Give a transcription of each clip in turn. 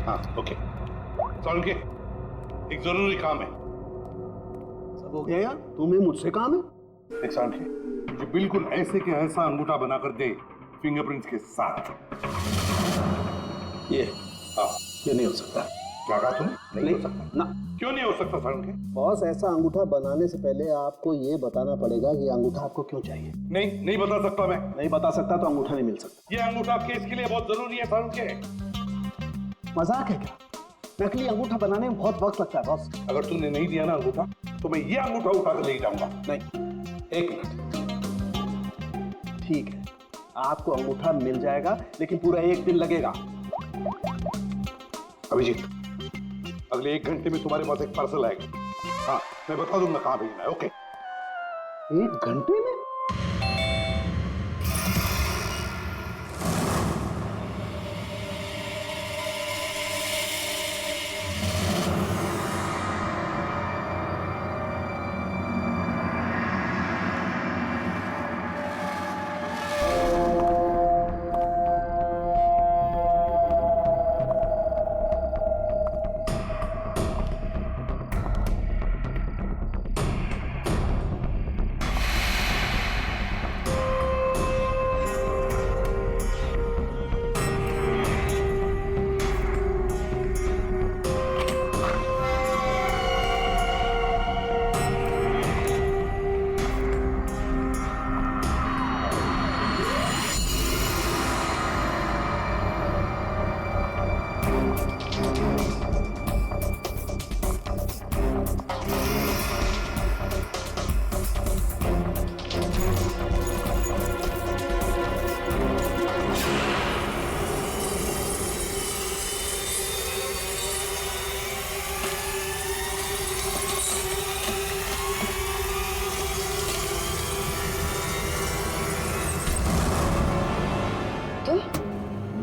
हाँ ओके। सालुंके, एक जरूरी काम है। सब हो गया यार, तुम्हें मुझसे काम है। देख सालुंके, मुझे बिल्कुल ऐसे के ऐसा अंगूठा बनाकर दे फिंगरप्रिंट्स के साथ। ये हाँ। ये नहीं हो सकता। क्या कहा तूने? नहीं हो सकता ना। क्यों नहीं हो सकता सालुंके? बॉस, ऐसा अंगूठा बनाने से पहले आपको ये बताना पड़ेगा कि अंगूठा आपको क्यों चाहिए। नहीं बता सकता मैं। नहीं बता सकता तो अंगूठा नहीं मिल सकता। ये अंगूठा केस के लिए बहुत जरूरी है सालुंके। मजाक है क्या? नकली अंगूठा बनाने में बहुत वक्त लगता है बॉस। अगर तूने नहीं दिया ना अंगूठा तो मैं ये अंगूठा उठा कर ले जाऊंगा। नहीं, एक मिनट। ठीक है, आपको अंगूठा मिल जाएगा, लेकिन पूरा 1 दिन लगेगा। अभिजीत, अगले 1 घंटे में तुम्हारे पास एक पार्सल आएगा। हाँ, मैं बता दूंगा कहाँ भेजना है। ओके। 1 घंटे में?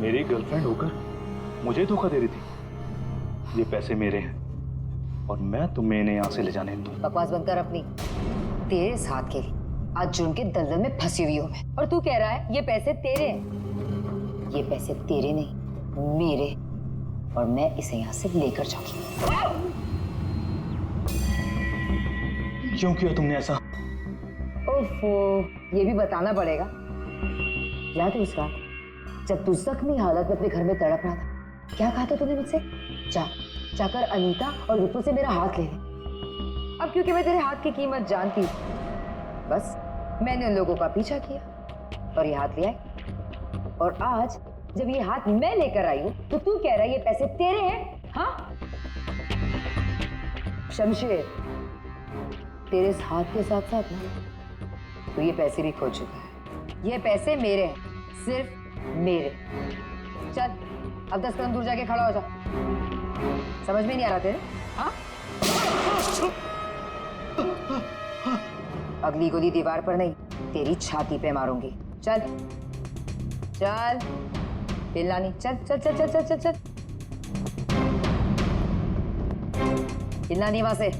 मेरी गर्लफ्रेंड होकर मुझे धोखा दे रही थी। ये पैसे मेरे हैं और मैं तुम्हें इन्हें यहाँ से ले जाने दूँ। बकवास बंद कर अपनी। तेरे साथ के आज जुर्म के दलदल में फंसी हुई हूँ मैं, और तू कह रहा है ये पैसे तेरे हैं। ये पैसे तेरे नहीं, मेरे, और मैं इसे यहाँ से लेकर जाऊंगी। क्यों किया तुमने ऐसा? ओफो, ये भी बताना पड़ेगा। याद है उस रात जब तू जख्मी हालत में अपने घर में तड़प रहा था, क्या कहा था तूने मुझसे? जाकर अनीता और विपुल से मेरा हाथ ले ले। अब क्योंकि मैं तेरे हाथ की कीमत जानती हूँ, बस मैंने उन लोगों का पीछा किया और ये हाथ ले आई। और आज जब ये हाथ मैं लेकर आई हूँ तो तू कह रहा है ये पैसे तेरे हैं? हाँ शमशेर, तेरे इस हाथ के साथ साथ ना तो ये पैसे भी खो चुका है। ये पैसे मेरे हैं, सिर्फ मेरे। चल अब 10 कदम दूर जाके खड़ा हो जा। समझ में नहीं आ रहा तेरे? हाँ? अगली गोली दीवार पर नहीं, तेरी छाती पे मारूंगी। चल चल, हिलना नहीं। चल चल चल चल चल चल चल, हिलना नहीं वहां से।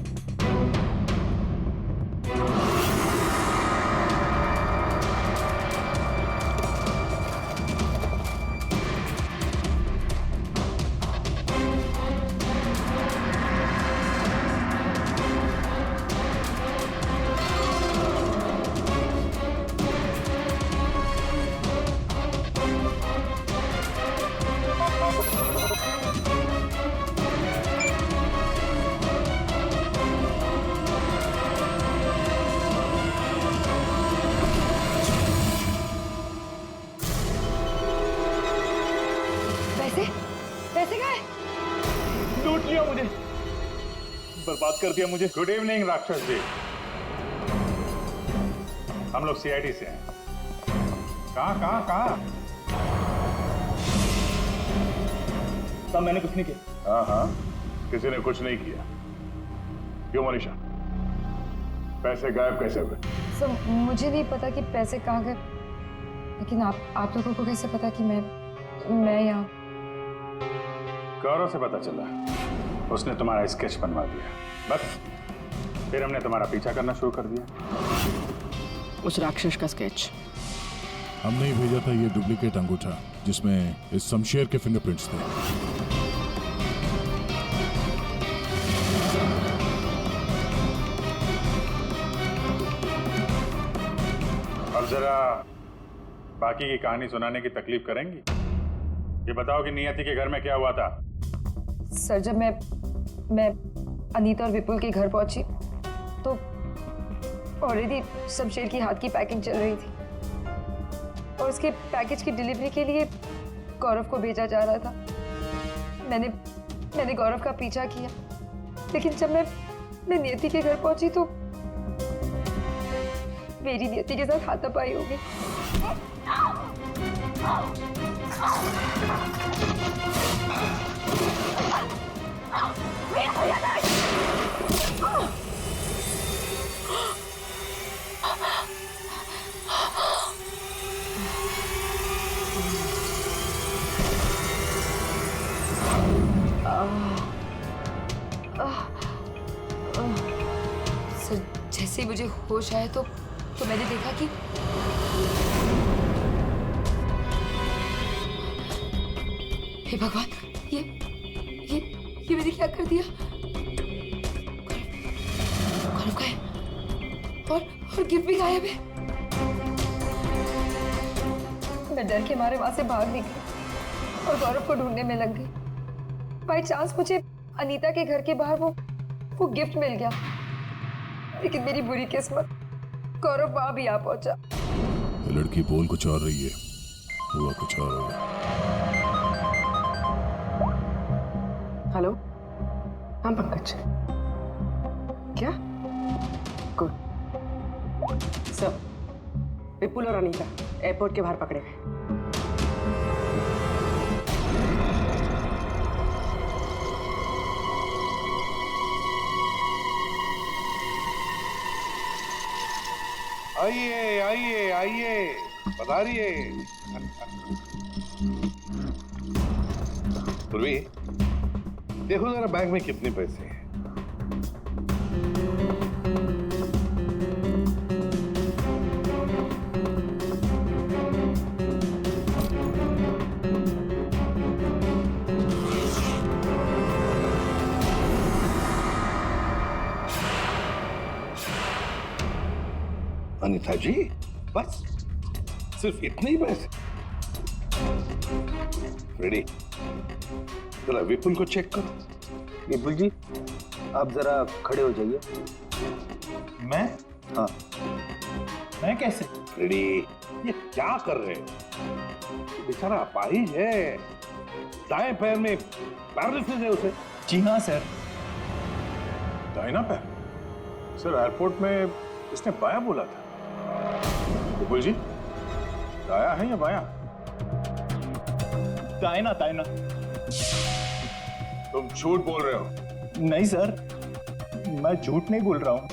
पैसे गए? लूट लिया मुझे, बर्बाद कर दिया मुझे। गुड इवनिंग राक्षस जी, हम लोग सीआईडी से हैं। कहाँ? साहब मैंने कुछ नहीं किया। हाँ, किसी ने कुछ नहीं किया। क्यों मनीषा, पैसे गायब कैसे हुए? सर मुझे नहीं पता कि पैसे कहाँ गए, लेकिन आप लोगों को कैसे पता कि मैं यहाँ? गौरव से पता चला, उसने तुम्हारा स्केच बनवा दिया। बस फिर हमने तुम्हारा पीछा करना शुरू कर दिया। उस राक्षस का स्केच हमने ही भेजा था, ये डुप्लीकेट अंगूठा जिसमें इस शमशेर के फिंगरप्रिंट्स थे। जरा बाकी की कहानी सुनाने की तकलीफ करेंगी? ये बताओ कि नियति के घर में क्या हुआ था? सर, जब मैं अनीता और विपुल के घर पहुंची तो ऑलरेडी शमशेर की हाथ की पैकिंग चल रही थी और उसके पैकेज की डिलीवरी के लिए गौरव को भेजा जा रहा था। मैंने गौरव का पीछा किया, लेकिन जब मैं नियति के घर पहुंची तो मेरी नियति के साथ हाथापाई हो गई। सर, जैसे ही मुझे होश आया तो मैंने देखा कि हे भगवान, ये मैंने क्या कर दिया? गौरव का है और गिफ्ट भी गायब है। मैं डर के मारे वहां से भाग निकली और गौरव को ढूंढने में लग गई। बाई चांस मुझे अनीता के घर के बाहर वो गिफ्ट मिल गया, लेकिन मेरी बुरी किस्मत, गौरव वहां भी आ पहुंचा। लड़की बोल कुछ और रही है, हुआ कुछ और होगा। हेलो, हाँ पंकज, क्या? गुड सर, विपुल और अनीता एयरपोर्ट के बाहर पकड़े गए। आइए आइए आइए, पधारिए। पूर्वी, देखो जरा बैंक में कितने पैसे हैं। अनीता जी, बस सिर्फ इतने ही पैसे? रेडी, जरा विपुल को चेक करो। विपुल जी, आप जरा खड़े हो जाइए। मैं? हाँ। मैं कैसे? रेडी, ये क्या कर रहे हो? बेचारा अपाहिज है, दाएं पैर में पैरालिसिस है उसे। जी हाँ सर। दाहिना पैर? सर, एयरपोर्ट में इसने बायां बोला था। विपुल जी, दाया है या बायां? दायना दायना। तुम झूठ बोल रहे हो। नहीं सर, मैं झूठ नहीं बोल रहा हूँ।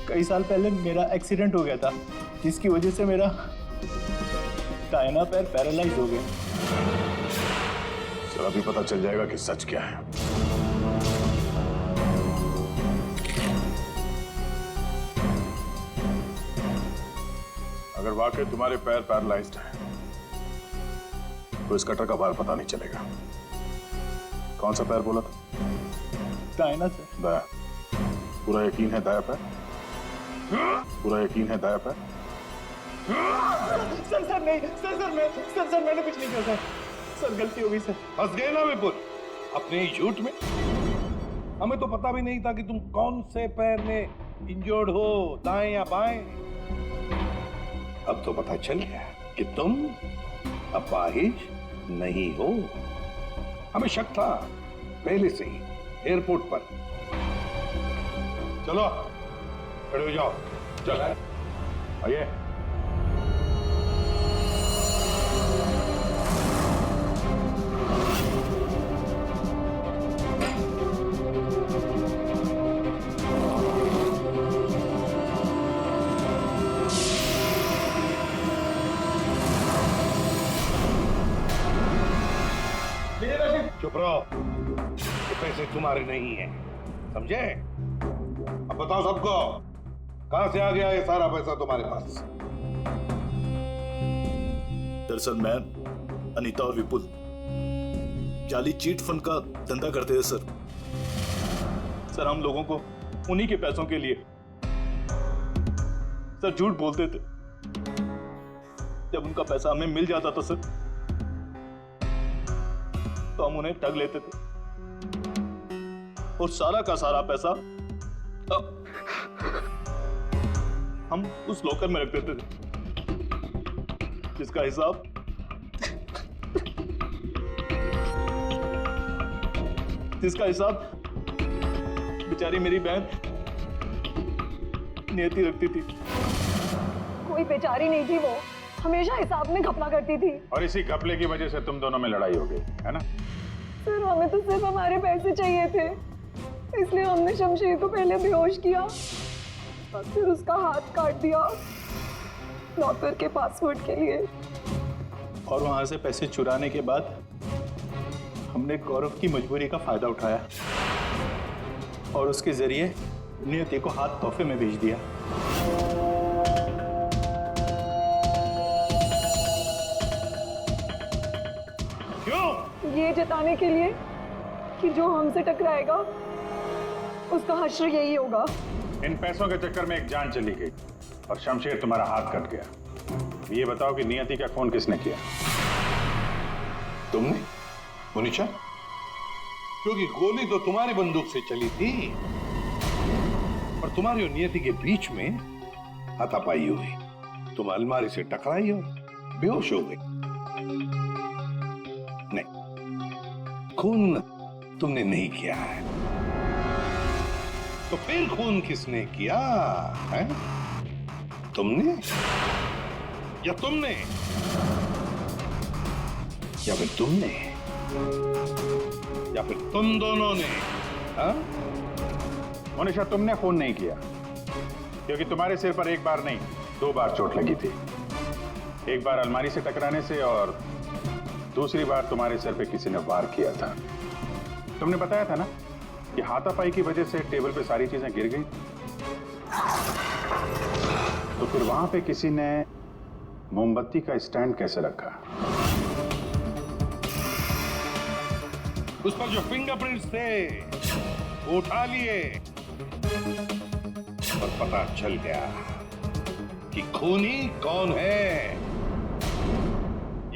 कई साल पहले मेरा एक्सीडेंट हो गया था, जिसकी वजह से मेरा दाहिना पैर पैरालाइज हो गया। सर, अभी पता चल जाएगा कि सच क्या है। अगर वाकई तुम्हारे पैर पैरालाइज्ड हैं, तो इस कटर का बार पता नहीं चलेगा। कौन सा पैर बोला था? दाहिना सर। दाया। पूरा यकीन है दाया पैर? पूरा यकीन है दाया पैर? सर नहीं, सर मैंने कुछ नहीं किया सर, गलती हो गई सर। फंस गए ना विपुल अपने ही झूठ में। हमें तो पता भी नहीं था कि तुम कौन से पैर में इंजर्ड हो, दाएं या बाएं। अब तो पता चल गया कि तुम अपाहिज नहीं हो। हमें शक था पहले से ही एयरपोर्ट पर। चलो खड़े हो जाओ। चल आइए। चुप रहो, ये पैसे तुम्हारे नहीं है, समझे? अब बताओ सबको, कहां से आ गया ये सारा पैसा तुम्हारे पास? दरअसल मैं, अनीता और विपुल जाली चीट फंड का धंधा करते थे सर। सर, हम लोगों को उन्हीं के पैसों के लिए सर झूठ बोलते थे। जब उनका पैसा हमें मिल जाता था सर, तो हम उन्हें ठग लेते थे और सारा का सारा पैसा हम उस लॉकर में रख देते थे, जिसका हिसाब बेचारी मेरी बहन नियति रखती थी। कोई बेचारी नहीं थी, वो हमेशा हिसाब में घपला करती थी। और इसी घपले की वजह से तुम दोनों में लड़ाई हो गई है ना? सर हमें तो सिर्फ हमारे पैसे चाहिए थे, इसलिए हमने शमशेर को पहले बेहोश किया और फिर उसका हाथ काट दिया लॉकर के पासवर्ड के लिए। और वहां से पैसे चुराने के बाद हमने गौरव की मजबूरी का फायदा उठाया और उसके जरिए नियति को हाथ तोहफे में भेज दिया। क्यों? ये जताने के लिए कि जो हमसे टकराएगा उसका हश्र यही होगा। इन पैसों के चक्कर में एक जान चली गई और शमशेर तुम्हारा हाथ कट गया। ये बताओ कि नियति का खून किसने किया? तुमने मुनीषा? क्योंकि गोली तो तुम्हारी बंदूक से चली थी और तुम्हारी और नियति के बीच में हाथापाई हुई। तुम अलमारी से टकराई और बेहोश हो गई। नहीं, खून तुमने नहीं किया है। तो फिर खून किसने किया है? तुमने या तुमने या फिर तुमने या फिर तुम दोनों ने? हाँ? मोनिशा, तुमने फोन नहीं किया क्योंकि तुम्हारे सिर पर एक बार नहीं 2 बार चोट लगी थी। एक बार अलमारी से टकराने से और दूसरी बार तुम्हारे सिर पे किसी ने वार किया था। तुमने बताया था ना कि हाथापाई की वजह से टेबल पे सारी चीजें गिर गई, तो फिर वहां पे किसी ने मोमबत्ती का स्टैंड कैसे रखा? उस पर जो फिंगरप्रिंट्स थे वो उठा लिए और पता चल गया कि खूनी कौन है।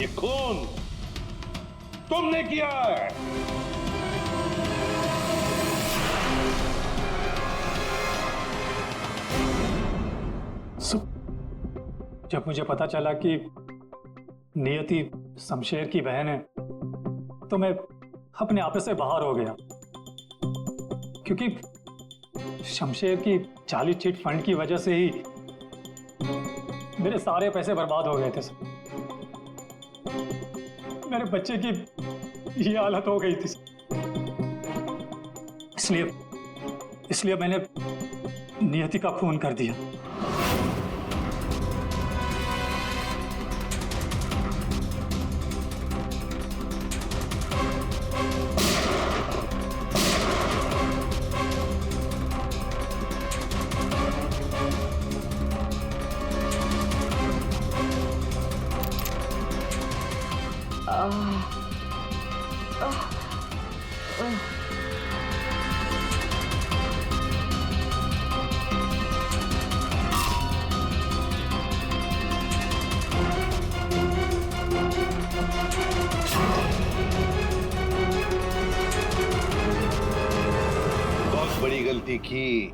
ये खून तुमने किया है। जब मुझे पता चला कि नियति शमशेर की बहन है, तो मैं अपने आप से बाहर हो गया, क्योंकि शमशेर की जाली चिट फंड की वजह से ही मेरे सारे पैसे बर्बाद हो गए थे सर। मेरे बच्चे की ये हालत हो गई थी, इसलिए मैंने नियति का खून कर दिया। बहुत बड़ी गलती की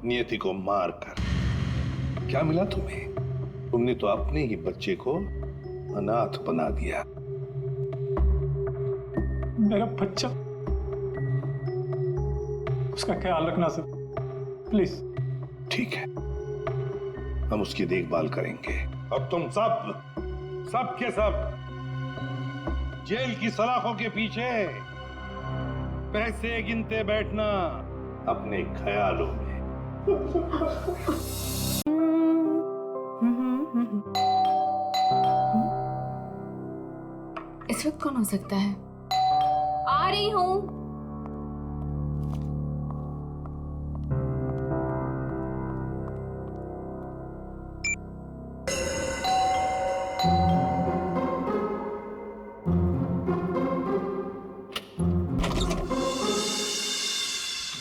नियति को मारकर। क्या मिला तुम्हें? तुमने तो अपने ही बच्चे को अनाथ बना दिया। मेरा बच्चा, उसका ख्याल रखना सर, प्लीज। ठीक है, हम उसकी देखभाल करेंगे। अब तुम सब के सब जेल की सलाखों के पीछे पैसे गिनते बैठना अपने ख्यालों में। इस वक्त कौन हो सकता है? आ रही हूं।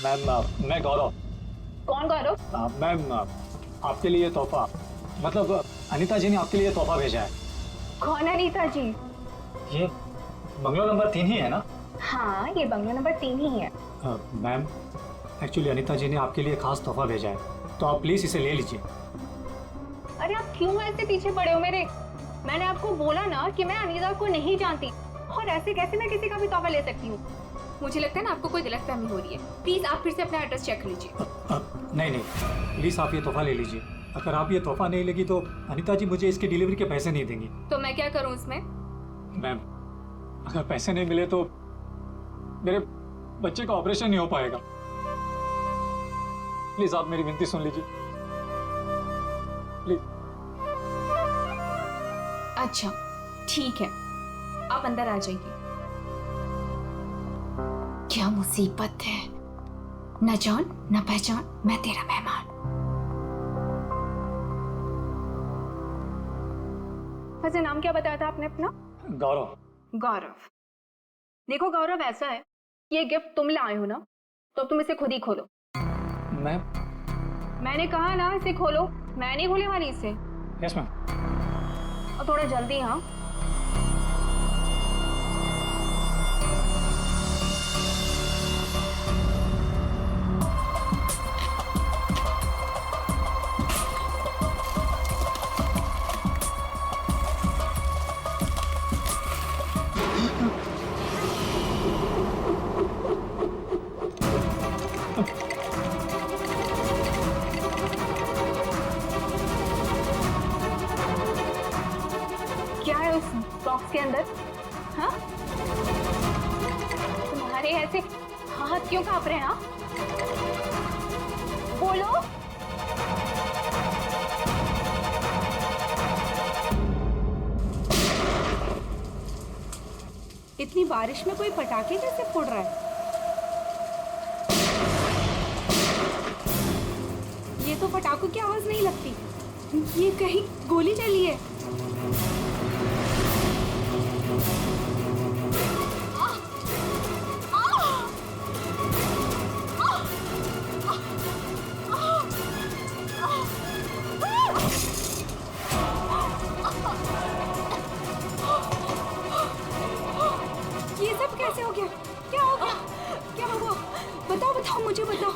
मैम, मैं गौरव। कौन गौरव? मैम, आपके लिए तोहफा, मतलब अनीता जी ने आपके लिए तोहफा भेजा है। कौन अनीता जी? ये बंगलो नंबर 3 ही है ना? हाँ, ये बंगला नंबर 3 ही है। मैम, एक्चुअली अनीता जी ने आपके लिए खास तोहफा भेजा है, तो आप प्लीज इसे ले लीजिए। अरे आप क्यों ऐसे पीछे पड़े हो मेरे? मैंने आपको बोला ना कि मैं अनीता को नहीं जानती, और ऐसे कैसे मैं किसी का भी तोहफा ले सकती हूँ? मुझे लगता है ना आपको कोई गलतफहमी हो रही है। प्लीज आप फिर से अपना एड्रेस चेक लीजिए। नहीं नहीं, प्लीज आप ये तोहफा ले लीजिए। अगर आप ये तोहफा नहीं लेगी तो अनीता जी मुझे इसकी डिलीवरी के पैसे नहीं देंगी। तो मैं क्या करूँ इसमें? मैम, अगर पैसे नहीं मिले तो मेरे बच्चे का ऑपरेशन नहीं हो पाएगा। प्लीज आप मेरी विनती सुन लीजिए, प्लीज। अच्छा ठीक है, आप अंदर आ जाइए। क्या मुसीबत है, न जान न पहचान, मैं तेरा मेहमान। वैसे नाम क्या बताया था आपने अपना? गौरव। गौरव। देखो गौरव, ऐसा है, ये गिफ्ट तुम लाए हो ना, तो तुम इसे खुद ही खोलो। मैम? मैंने कहा ना इसे खोलो, मैं नहीं खोलने वाली इसे। Yes ma'am. और थोड़ा जल्दी। हाँ, क्या है उस बॉक्स के अंदर? हाँ, तुम्हारे ऐसे हाथ क्यों कांप रहे हैं? हाँ, बोलो। इतनी बारिश में कोई पटाखे कैसे फोड़ रहा है? ये तो पटाखों की आवाज नहीं लगती, ये कहीं गोली चली है। ये सब कैसे हो गया? क्या हो गया? क्या हुआ? बताओ बताओ, मुझे बताओ।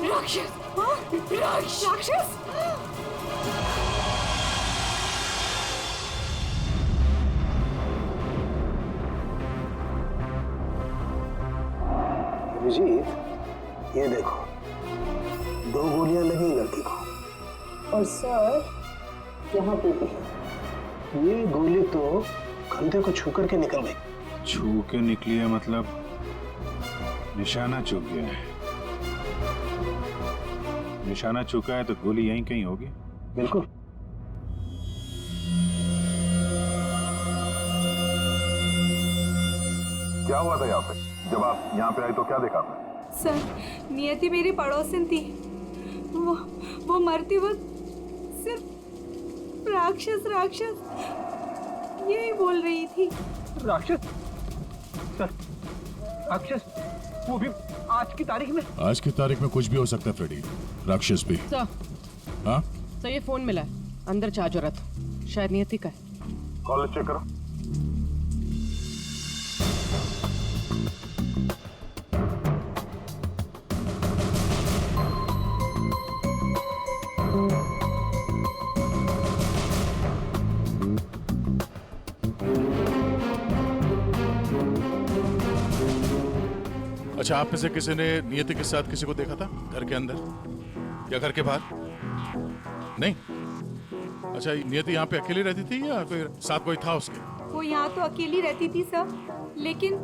राक्षस? हाँ? राक्षस? अभिजीत, ये देखो, 2 गोलियां लगी लड़की को। और सर यहाँ पे भी। ये गोली तो कंधे को छू करके निकल गई। छू के निकली है मतलब निशाना चूक गया है। निशाना चूका है तो गोली यहीं कहीं होगी। बिल्कुल। क्या हुआ था यहाँ पे? जब आप यहाँ पे आए तो क्या देखा आपने? सर, नियति मेरी पड़ोसन थी। वो मरते वक्त सिर्फ राक्षस राक्षस यही बोल रही थी। राक्षस? सर, राक्षस? वो भी आज की तारीख में? आज की तारीख में कुछ भी हो सकता है फ्रेडी, राक्षस भी। सर, हाँ सर ये फोन मिला है, अंदर चार्ज हो रहा था, शायद नियति का है। कॉल चेक करो। अच्छा, आप में से किसी ने नियति के साथ किसी को देखा था घर के अंदर या घर के बाहर? नहीं? अच्छा, नियति यहाँ पे अकेली रहती थी या फिर साथ कोई था उसके? वो यहाँ तो अकेली रहती थी सर, लेकिन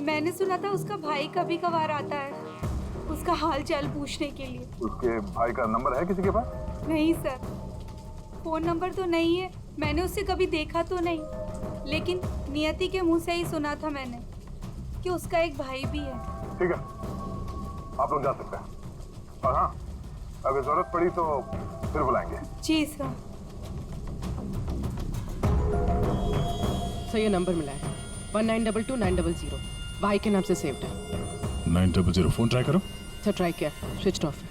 मैंने सुना था उसका भाई कभी कभार आता है उसका हाल चाल पूछने के लिए। उसके भाई का नंबर है किसी के पास? नहीं सर, फोन नंबर तो नहीं है, मैंने उसे कभी देखा तो नहीं, लेकिन नियति के मुंह से ही सुना था मैंने कि उसका एक भाई भी है। ठीक है, आप लोग जा सकते हैं। और हाँ, अगर जरूरत पड़ी तो फिर बुलाएंगे। जी सर। सर ये नंबर मिला है 1922-900, भाई के नाम से सेव्ड है। 900 फोन ट्राई करो। सर ट्राई किया, स्विच ऑफ है।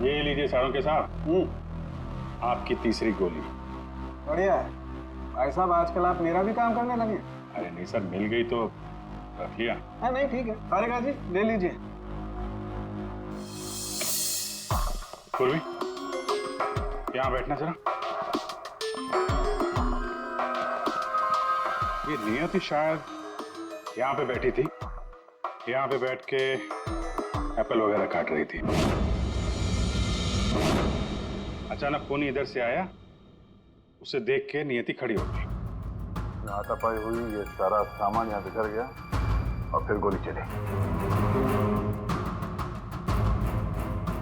ये लीजिए सारों के साथ आपकी तीसरी गोली। बढ़िया है भाई साहब, आजकल आप मेरा भी काम करने लगे। अरे नहीं सर, मिल गई तो रख लिया। हाँ नहीं ठीक है, तारिका जी ले लीजिए। पूर्वी यहाँ बैठना जरा। ये नियति शायद यहाँ पे बैठी थी, यहाँ पे बैठ के एप्पल वगैरह काट रही थी। अचानक कोनी इधर से आया, उसे देख के नियति खड़ी हो गई। हाथापाई हुई, ये सारा सामान यहाँ बिखर गया और फिर गोली चली।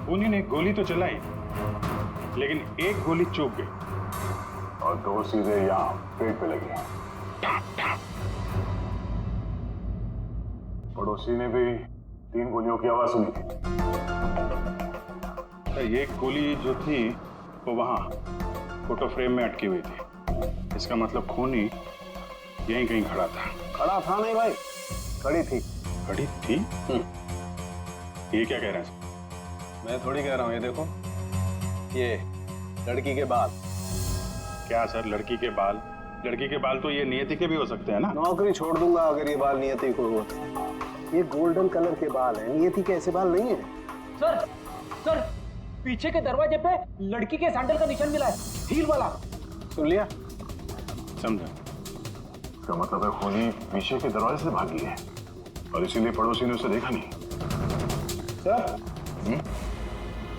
कोनी ने गोली तो चलाई, लेकिन एक गोली चूक गई और दो सीधे यहाँ पेट पे लगी। पड़ोसी ने भी 3 गोलियों की आवाज सुनी थी। एक गोली जो थी वो वहां फोटो फ्रेम में अटकी हुई थी। इसका मतलब खूनी यहीं कहीं खड़ा था। खड़ा था नहीं भाई, खड़ी थी। खड़ी थी? ये क्या कह रहे हैं? मैं थोड़ी कह रहा हूँ, ये देखो, ये लड़की के बाल। क्या सर, लड़की के बाल? लड़की के बाल तो ये नियति के भी हो सकते हैं ना। नौकरी छोड़ दूंगा अगर ये बाल नियति को हो तो। ये गोल्डन कलर के बाल हैं, नियति के ऐसे बाल नहीं है। सर पीछे के दरवाजे पे लड़की के सैंडल का निशान मिला है, हील वाला। सुन लिया? समझा। इसका मतलब है खूनी पीछे के दरवाजे से भागी है और इसीलिए पड़ोसी ने उसे देखा नहीं।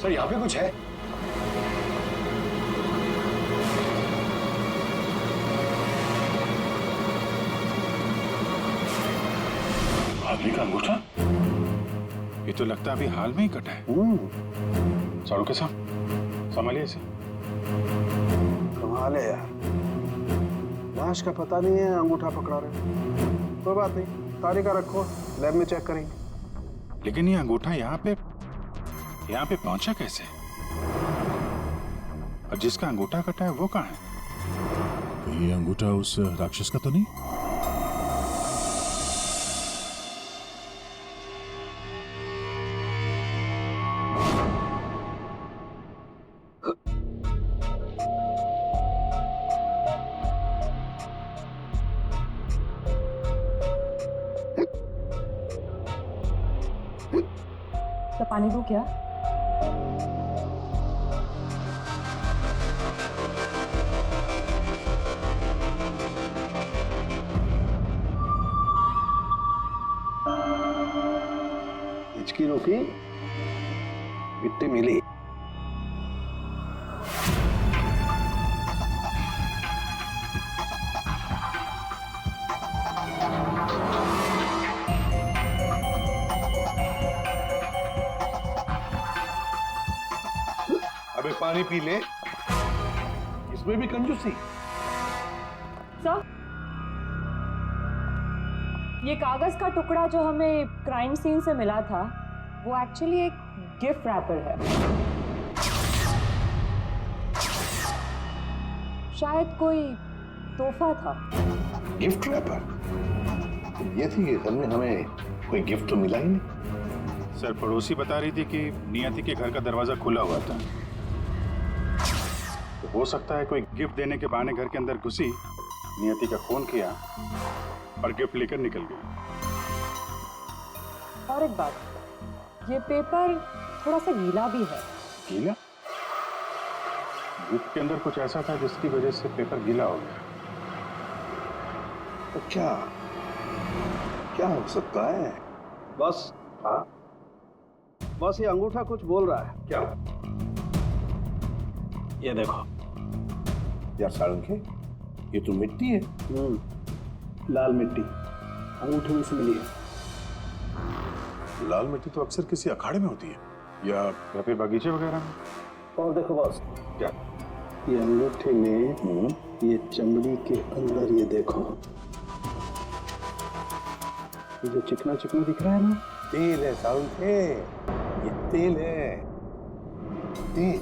सर यहाँ पे कुछ है। आदमी का अंगूठा? ये तो लगता है अभी हाल में ही कटा है। साड़ू के साथ संभालिए इसे। कमाल है यार, लाश का पता नहीं है, अंगूठा पकड़ा रहे। कोई बात नहीं, तारिका रखो, लैब में चेक करेंगे। लेकिन ये अंगूठा यहाँ पे पहुंचा कैसे? और जिसका अंगूठा कटा है वो कहाँ है? ये अंगूठा उस राक्षस का तो नहीं? तो पानी दो क्या? हिचकी रोकी, मिट्टी मिली। अबे पानी पी ले, इसमें भी कंजूसी। सर, ये कागज का टुकड़ा जो हमें क्राइम सीन से मिला था, वो एक्चुअली एक गिफ्ट रैपर है। शायद कोई तोहफा था। Gift wrapper? ये थी कि घर में हमें कोई गिफ्ट तो मिला ही नहीं। सर, पड़ोसी बता रही थी कि नियति के घर का दरवाजा खुला हुआ था, तो हो सकता है कोई गिफ्ट देने के बहाने घर के अंदर घुसी, नियति का फोन किया और गिफ्ट लेकर निकल गई। और एक बात, ये पेपर थोड़ा सा गीला भी है। गीला? गिफ्ट के अंदर कुछ ऐसा था जिसकी वजह से पेपर गीला हो गया। तो क्या हो सकता है? बस, हाँ, बस ये अंगूठा कुछ बोल रहा है। क्या? ये देखो। यार साळुंखे, ये तो मिट्टी है। लाल मिट्टी अंगूठे में से मिली है। लाल मिट्टी तो अक्सर किसी अखाड़े में होती है या फिर बगीचे वगैरह में। और देखो बॉस, क्या? ये अंगूठे में ये चमड़ी के अंदर, ये देखो, ये जो चिकना चिकना दिख रहा है ना, तेल है साळुंखे, ये तेल है। तेल,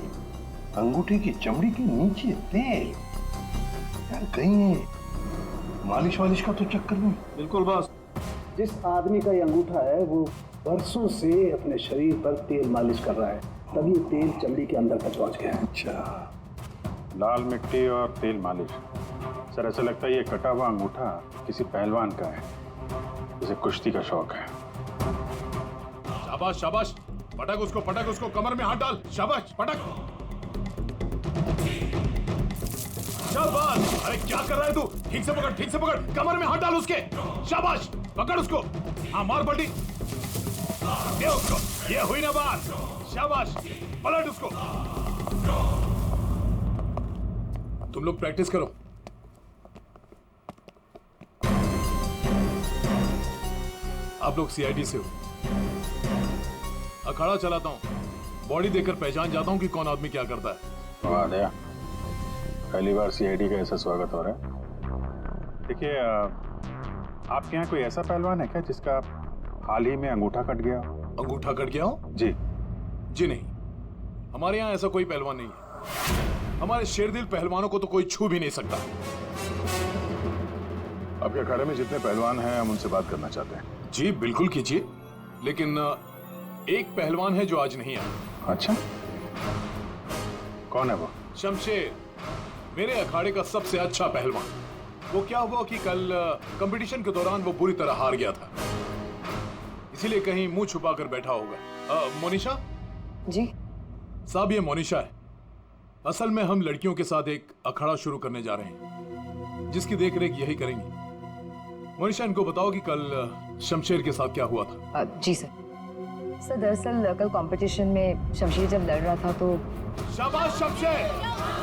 अंगूठे की चमड़ी के नीचे तेल। यार कहीं मालिश वालिश का तो चक्कर नहीं? बिल्कुल बॉस, जिस आदमी का ये अंगूठा है वो बरसों से अपने शरीर पर तेल मालिश कर रहा है, तभी तेल चमड़ी के अंदर तक पहुंच गया है। अच्छा, लाल मिट्टी और तेल मालिश। सर ऐसा लगता है ये कटा हुआ अंगूठा किसी पहलवान का है, जिसे कुश्ती का शौक है। शाबाश शाबाश, पटक उसको, कमर में हाथ डाल। शाबाश, पटक। शाबाश। अरे क्या कर रहा है तू? ठीक से पकड़, कमर में हाथ डाल उसके। शाबाश, पकड़ उसको। हाँ, मार पलटी, दे उसको। ये हुई ना बात। शाबाश, पलट उसको। तुम लोग प्रैक्टिस करो। आप लोग सीआईडी से हो। अखाड़ा चलाता हूं, बॉडी देखकर पहचान जाता हूं कि कौन आदमी क्या करता है। वाह दया, पहली बार सीआईडी का ऐसा स्वागत हो रहा है। देखिए, आपके यहाँ कोई ऐसा पहलवान है क्या जिसका हाल ही में अंगूठा कट गया हो? अंगूठा कट गया हो? जी नहीं, हमारे यहाँ ऐसा कोई पहलवान नहीं है। हमारे शेरदिल पहलवानों को तो कोई छू भी नहीं सकता। आपके अखाड़े में जितने पहलवान हैं हम उनसे बात करना चाहते हैं। जी बिल्कुल कीजिए, लेकिन एक पहलवान है जो आज नहीं आया। अच्छा, कौन है वो? शमशेर, मेरे अखाड़े का सबसे अच्छा पहलवान। वो क्या हुआ कि कल कंपटीशन के दौरान वो बुरी तरह हार गया था, इसीलिए कहीं मुंह छुपा कर बैठा होगा। मोनिशा जी साहब, ये मोनिशा है। असल में हम लड़कियों के साथ एक अखाड़ा शुरू करने जा रहे हैं, जिसकी देखरेख यही करेंगी। मोनिशा, इनको बताओ कि कल शमशेर के साथ क्या हुआ था। जी सर। सर दरअसल कल कंपटीशन में शमशेर जब लड़ रहा था तो। शाबाश शमशेर,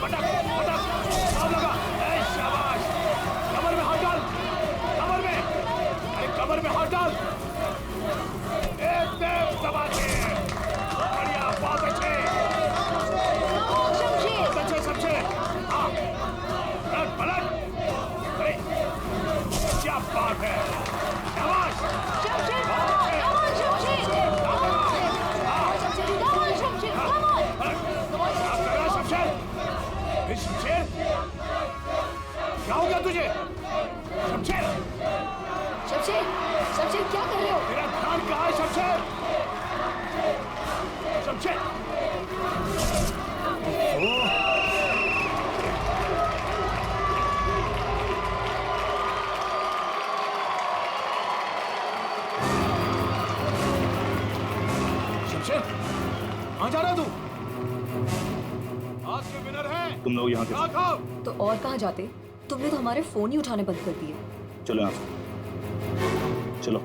पटक पटक, दाव लगा। ए शाबाश, कमर में हाथ डाल, कमर में, अरे कमर में हाथ डाल। एकदम दबाके, बढ़िया, बहुत अच्छे शमशेर। हाँ, पलट पलट, अरे क्या बात है। शाबाश शमशेर, क्या हो गया तुझे? शमशेर, क्या कर रहे हो? तेरा ध्यान कहाँ है शमशेर? शमशेर, शमशेर, कहाँ जा रहा तू? आज के विनर है। तुम लोग यहाँ के खाओ। तो और कहाँ जाते? तुमने तो हमारे फोन ही उठाने बंद कर दिए। चलो यहाँ से, चलो।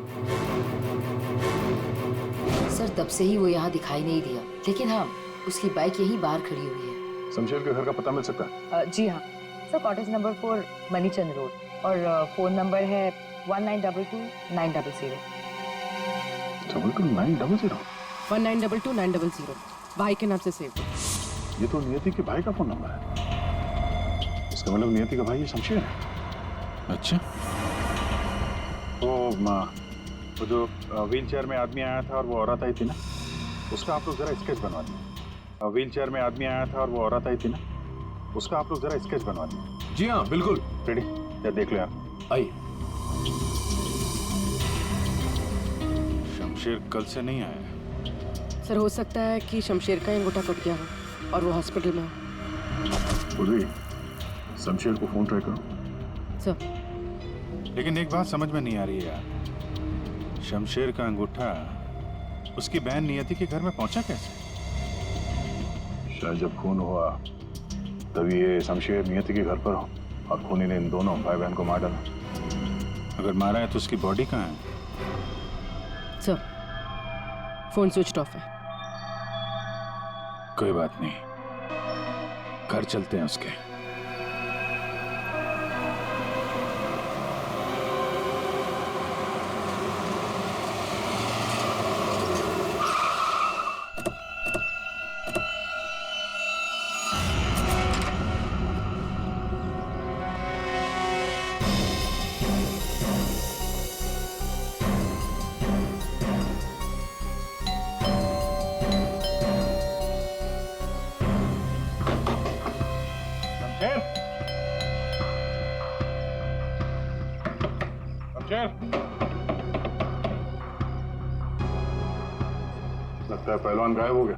सर तब से ही वो यहाँ दिखाई नहीं दिया, लेकिन हाँ उसकी बाइक यहीं बाहर खड़ी हुई है। शमशेर के घर का पता मिल सकता है? जी हाँ सर, कॉटेज नंबर 4 मनीचंद रोड, और फोन नंबर है 1922-900। 900? 1922-900 भाई के नाम से सेव। ये तो नियति के भाई का फोन नंबर है। इसका मतलब नियति का भाई ये शमशेर है। अच्छा, वो जो व्हील चेयर में आदमी आया था और वो औरत आई थी ना, उसका आप लोग जरा स्केच बनवा दिए। व्हील चेयर में आदमी आया था और वो औरत आई थी ना, उसका आप लोग जरा स्केच बनवा दिए। जी हाँ बिल्कुल। रेडी? या देख लो आप। आइए। शमशेर कल से नहीं आया। सर हो सकता है कि शमशेर का अंगूठा कट गया हो और वो हॉस्पिटल में हो। उर्वी, शमशेर को फोन ट्राई करो। सर लेकिन एक बात समझ में नहीं आ रही है यार, शमशेर का अंगूठा उसकी बहन नियति के घर में पहुंचा कैसे? शायद जब खून हुआ तभी ये शमशेर नियति के घर पर हो और खूनी ने इन दोनों भाई बहन को मार डाला। अगर मारा है तो उसकी बॉडी कहाँ है? सर फोन स्विच ऑफ है। कोई बात नहीं, घर चलते हैं उसके। शमशेर, लगता है पहलवान गायब हो गया।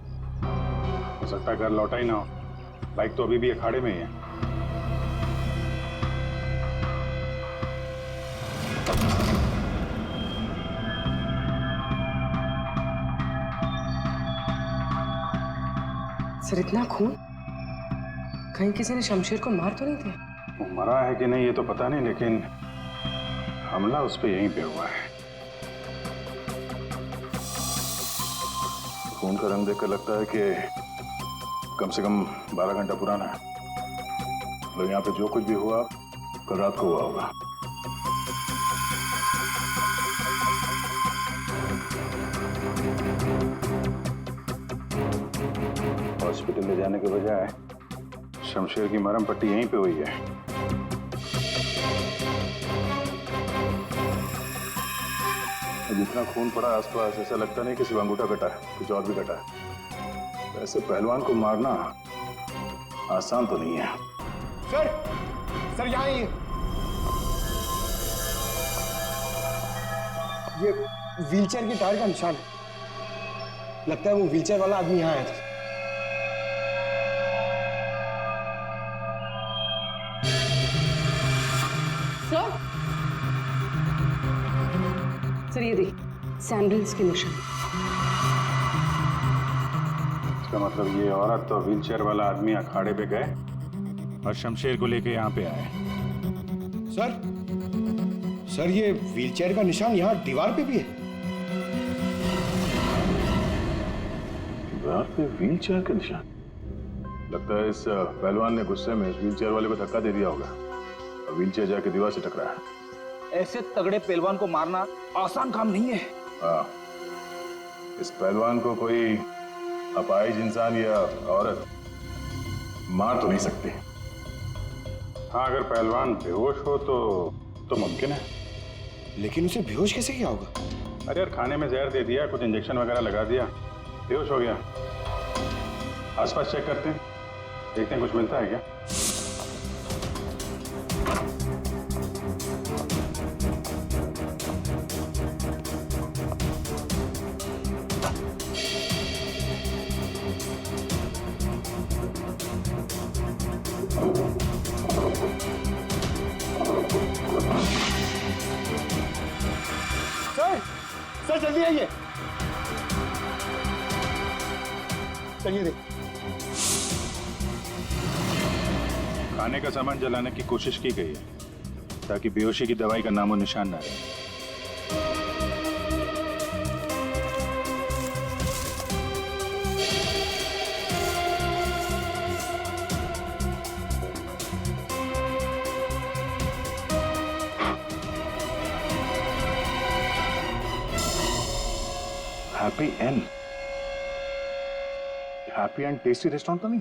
हो सकता है घर लौटा ही ना हो। बाइक तो अभी भी अखाड़े में ही है। सर इतना खून, कहीं किसी ने शमशेर को मार तो नहीं दिया? वो मरा है कि नहीं ये तो पता नहीं, लेकिन हमला उस पर यहीं पे हुआ है। खून का रंग देखकर लगता है कि कम से कम 12 घंटा पुराना है। मतलब यहाँ पे जो कुछ भी हुआ कल रात को हुआ होगा। हॉस्पिटल ले जाने के बजाय शमशेर की मरहम पट्टी यहीं पे हुई है। जितना खून पड़ा आसपास ऐसा लगता नहीं कि सिर्फ अंगूठा कटा है, कुछ और भी कटा है। वैसे पहलवान को मारना आसान तो नहीं है। सर यहाँ ही ये व्हीलचेयर की टायर का निशान है। लगता है वो व्हीलचेयर वाला आदमी यहाँ आया था। सर ये देखिए, सैंडल्स के निशान। इसका मतलब ये औरत तो व्हीलचेयर वाला आदमी अखाड़े पे गए और शमशेर को लेके यहाँ पे आए। सर ये व्हीलचेयर का निशान यहाँ दीवार पे भी है। दीवार पे व्हीलचेयर का निशान। लगता है इस पहलवान ने गुस्से में इस व्हीलचेयर वाले को धक्का दे दिया होगा और व्हीलचेयर जाके दीवार से टकराया है। ऐसे तगड़े पहलवान को मारना आसान काम नहीं है। हाँ, इस पहलवान को कोई अपाहिज इंसान या औरत मार तो नहीं सकती। हाँ, अगर पहलवान बेहोश हो तो मुमकिन है। लेकिन उसे बेहोश कैसे किया होगा? अरे यार, खाने में जहर दे दिया, कुछ इंजेक्शन वगैरह लगा दिया, बेहोश हो गया। आसपास चेक करते हैं, देखते हैं कुछ मिलता है क्या। सर जल्दी आइए। चलिए देख। खाने का सामान जलाने की कोशिश की गई है ताकि बेहोशी की दवाई का नामो निशान ना रहे। हैप्पी एंड टेस्टी रेस्टोरेंट तो नहीं?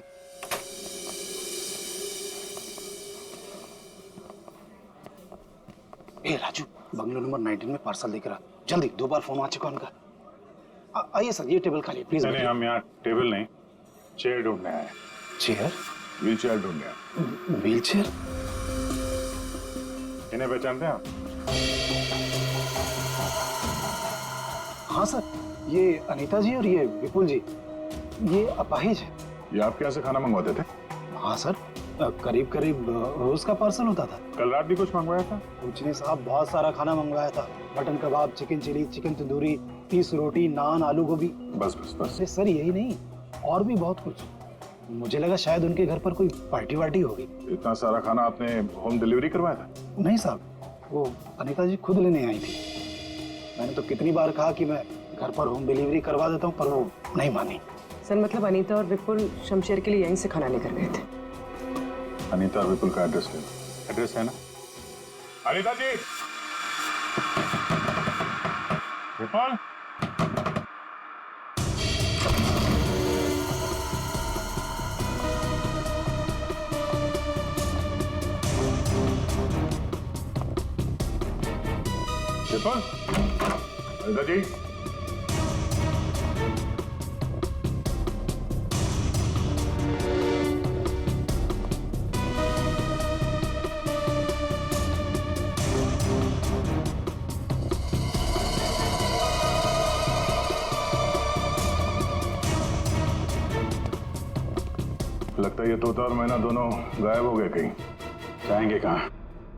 ए राजू, बंगलो नंबर 19 में पार्सल लेकर आ। जल्दी, 2 बार फोन आ चुका उनका। आइए सर, ये टेबल खाली प्लीज। नहीं, हम यहाँ टेबल नहीं, चेयर ढूंढने आए। चेयर? व्हीलचेयर ढूंढने आए। व्हीलचेयर? इन्हें पहचानते हैं आप? हाँ सर, ये अनीता जी और ये विपुल जी, ये अपाहिज है। ये आपके यहाँ से खाना मंगवाते थे? हाँ सर, करीब करीब रोज का पार्सल होता था। कल रात भी कुछ मंगवाया था? कुछ नहीं साहब, बहुत सारा खाना मंगवाया था। मटन कबाब, चिकन चिली, चिकन तंदूरी, 30 रोटी, नान, आलू गोभी। बस बस बस। अरे सर यही नहीं, और भी बहुत कुछ। मुझे लगा शायद उनके घर पर कोई पार्टी वार्टी होगी। इतना सारा खाना आपने होम डिलीवरी करवाया था? नहीं साहब, वो अनीता जी खुद लेने आई थी। मैंने तो कितनी बार कहा कि मैं घर पर होम डिलीवरी करवा देता हूँ, पर वो नहीं मानी। सर मतलब अनीता और विपुल शमशेर के लिए यहीं से खाना लेकर गए थे। अनीता और विपुल का एड्रेस ले लो। एड्रेस है ना? अनीता जी, विपुल, विपुल, अनीता जी। लगता है ये तोता और मैना दोनों गायब हो गए कहीं। जाएंगे कहाँ?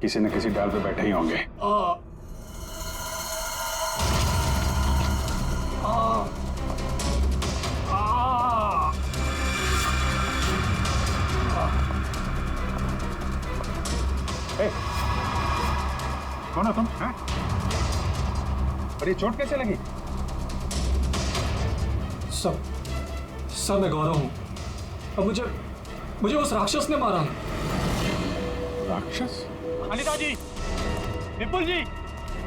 किसी न किसी डाल पे बैठे ही होंगे। कौन हो तुम? हैं? और ये चोट कैसे लगी? सब मैं गौरव हूँ। अब मुझे उस राक्षस ने मारा है। राक्षस? अनिता जी, विपुल जी,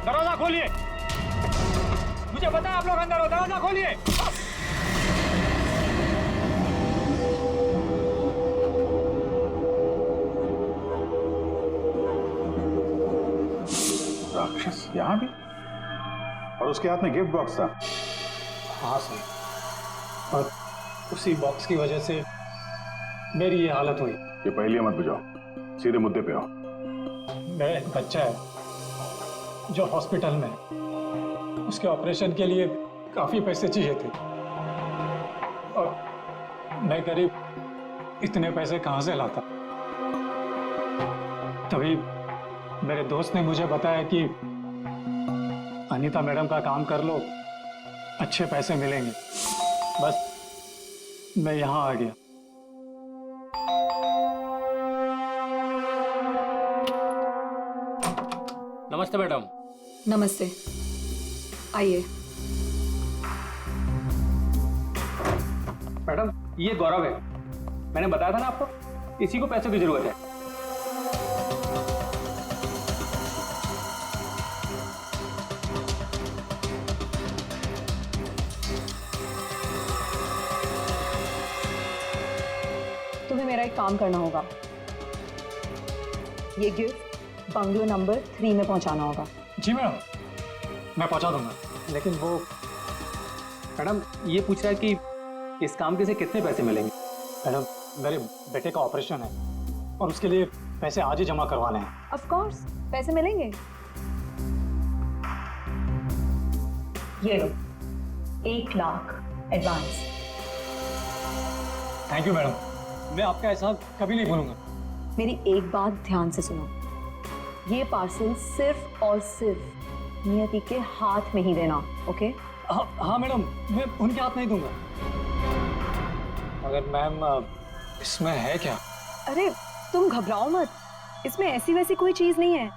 दरवाजा खोलिए। मुझे पता है आप लोग अंदर हो, दरवाजा खोलिए। राक्षस यहाँ भी? और उसके हाथ में गिफ्ट बॉक्स था। हाँ सर, और उसी बॉक्स की वजह से मेरी ये हालत हुई। ये पहले मत बुझाओ, सीधे मुद्दे पे आओ। मेरा एक बच्चा है जो हॉस्पिटल में है। उसके ऑपरेशन के लिए काफी पैसे चाहिए थे और मैं करीब इतने पैसे कहाँ से लाता। तभी मेरे दोस्त ने मुझे बताया कि अनीता मैडम का काम कर लो, अच्छे पैसे मिलेंगे। बस मैं यहाँ आ गया। नमस्ते मैडम। नमस्ते, आइए। मैडम ये गौरव है, मैंने बताया था ना आपको, इसी को पैसे की जरूरत है। तुम्हें मेरा एक काम करना होगा। ये गिफ्ट बंगलो नंबर 3 में पहुंचाना होगा। जी मैडम, मैं पहुंचा दूंगा। लेकिन वो मैडम ये पूछ रहा है कि इस काम के से कितने पैसे मिलेंगे। मैडम मेरे बेटे का ऑपरेशन है और उसके लिए पैसे आज ही जमा करवाने हैं। ऑफ कोर्स पैसे मिलेंगे। ये लो 1 lakh advance. Thank you madam, मैं आपका एहसान कभी नहीं भूलूंगा। मेरी एक बात ध्यान से सुनो, ये पार्सल सिर्फ और सिर्फ नियति के हाथ में ही देना, ओके? हाँ मैडम, मैं उनके हाथ नहीं दूंगा। मगर मैम इसमें है क्या? अरे तुम घबराओ मत, इसमें ऐसी वैसी कोई चीज नहीं है।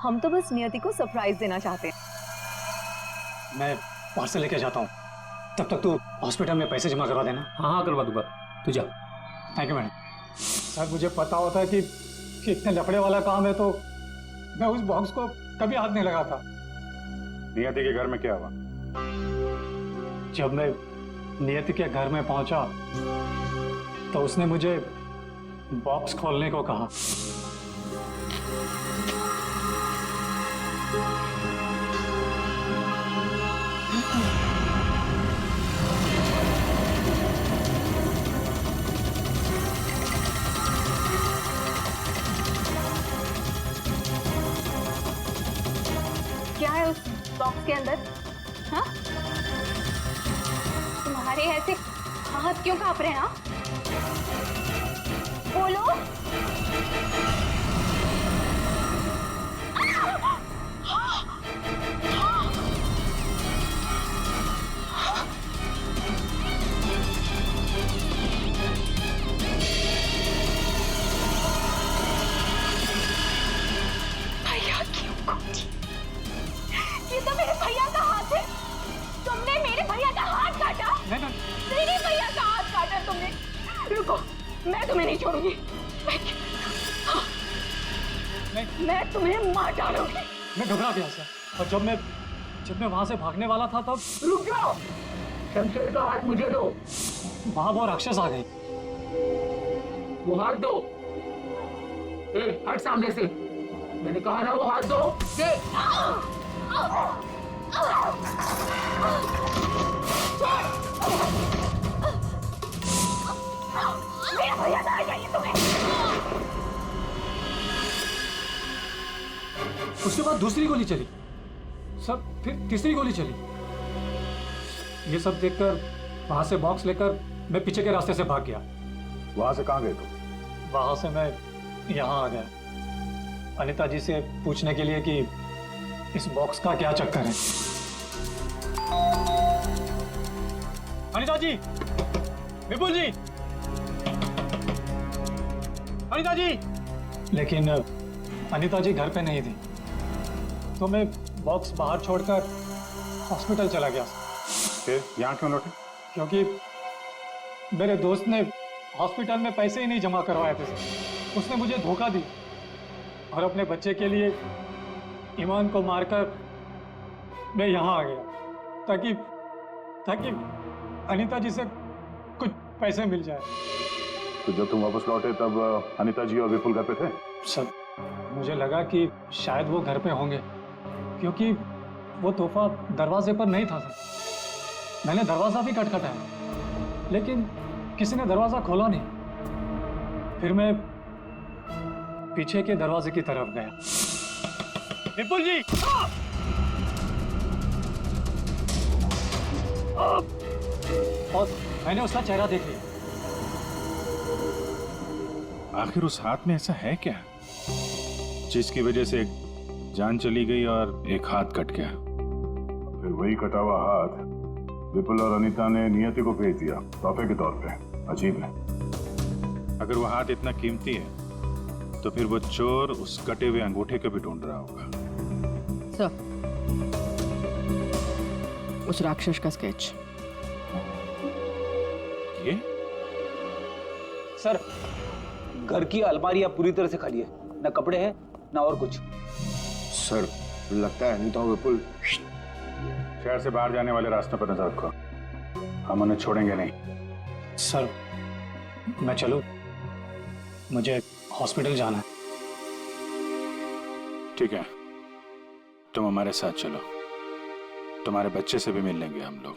हम तो बस नियति को सरप्राइज देना चाहते हैं। मैं पार्सल लेके जाता हूँ, तब तक तू हॉस्पिटल में पैसे जमा करवा देना। हाँ करवा दूंगा, तू जा। Thank you madam. सर मुझे पता होता कि इतने लफड़े वाला काम है तो मैं उस बॉक्स को कभी हाथ नहीं लगाता। नियति के घर में क्या हुआ? जब मैं नियति के घर में पहुंचा तो उसने मुझे बॉक्स खोलने को कहा। क्या है उस बॉक्स के अंदर? हाँ? तुम्हारे ऐसे हाथ क्यों कांप रहे हैं? हाँ? बोलो। भैया क्यों कूदी? ये तो मेरे भैया का हाथ है। तुमने मेरे भैया का हाथ काटा? मेरे भैया का हाथ काटा तुमने। रुको, मैं तुम्हें नहीं छोड़ूंगी। मैं तुम्हें मार डालूंगी। मैं घबरा गया सर, और जब मैं वहां से भागने वाला था तब रुक जाओ, शमशेर का हाथ मुझे दो। वहां वो राक्षस आ गई। वो हाथ दो। ए, हट सामने से। मैंने कहा ना वो हाथ दो। दे। मेरा भैया कहाँ चाहिए तुम्हें? उसके बाद दूसरी गोली चली, सब फिर तीसरी गोली चली। ये सब देखकर वहां से बॉक्स लेकर मैं पीछे के रास्ते से भाग गया। वहां से कहां गए तुम? वहां से मैं यहाँ आ गया अनीता जी से पूछने के लिए कि इस बॉक्स का क्या चक्कर है। अनीता जी, विपुल जी, अनीता जी। लेकिन अनीता जी घर पे नहीं थी, तो मैं बॉक्स बाहर छोड़कर हॉस्पिटल चला गया। फिर यहाँ क्यों लौटे? क्योंकि मेरे दोस्त ने हॉस्पिटल में पैसे ही नहीं जमा करवाए थे। उसने मुझे धोखा दी और अपने बच्चे के लिए ईमान को मारकर मैं यहाँ आ गया ताकि अनीता जी से कुछ पैसे मिल जाए। तो जब तुम वापस लौटे तब अनीता जी और विपुल घर पे थे? सर, मुझे लगा कि शायद वो घर पे होंगे, क्योंकि वो तोहफा दरवाजे पर नहीं था सर। मैंने दरवाजा भी खटखटाया, लेकिन किसी ने दरवाजा खोला नहीं। फिर मैं पीछे के दरवाजे की तरफ गया। विपुल जी! और मैंने उसका चेहरा देख लिया। आखिर उस हाथ में ऐसा है क्या जिसकी वजह से एक जान चली गई और एक हाथ कट गया? फिर वही कटा हुआ हाथ विपुल और अनीता ने नियति को भेज दिया तोहफे के तौर पे। अजीब है। अगर वो हाथ इतना कीमती है तो फिर वो चोर उस कटे हुए अंगूठे को भी ढूंढ रहा होगा। सर, उस राक्षस का स्केच। ये सर, घर की अलमारियां पूरी तरह से खाली है, ना कपड़े हैं ना और कुछ। सर, लगता है अनीता और विपुल शहर से बाहर जाने वाले रास्ते पर नजर रखो, हम उन्हें छोड़ेंगे नहीं। सर, मैं चलूं? मुझे हॉस्पिटल जाना है। ठीक है, तुम हमारे साथ चलो, तुम्हारे बच्चे से भी मिल लेंगे हम लोग।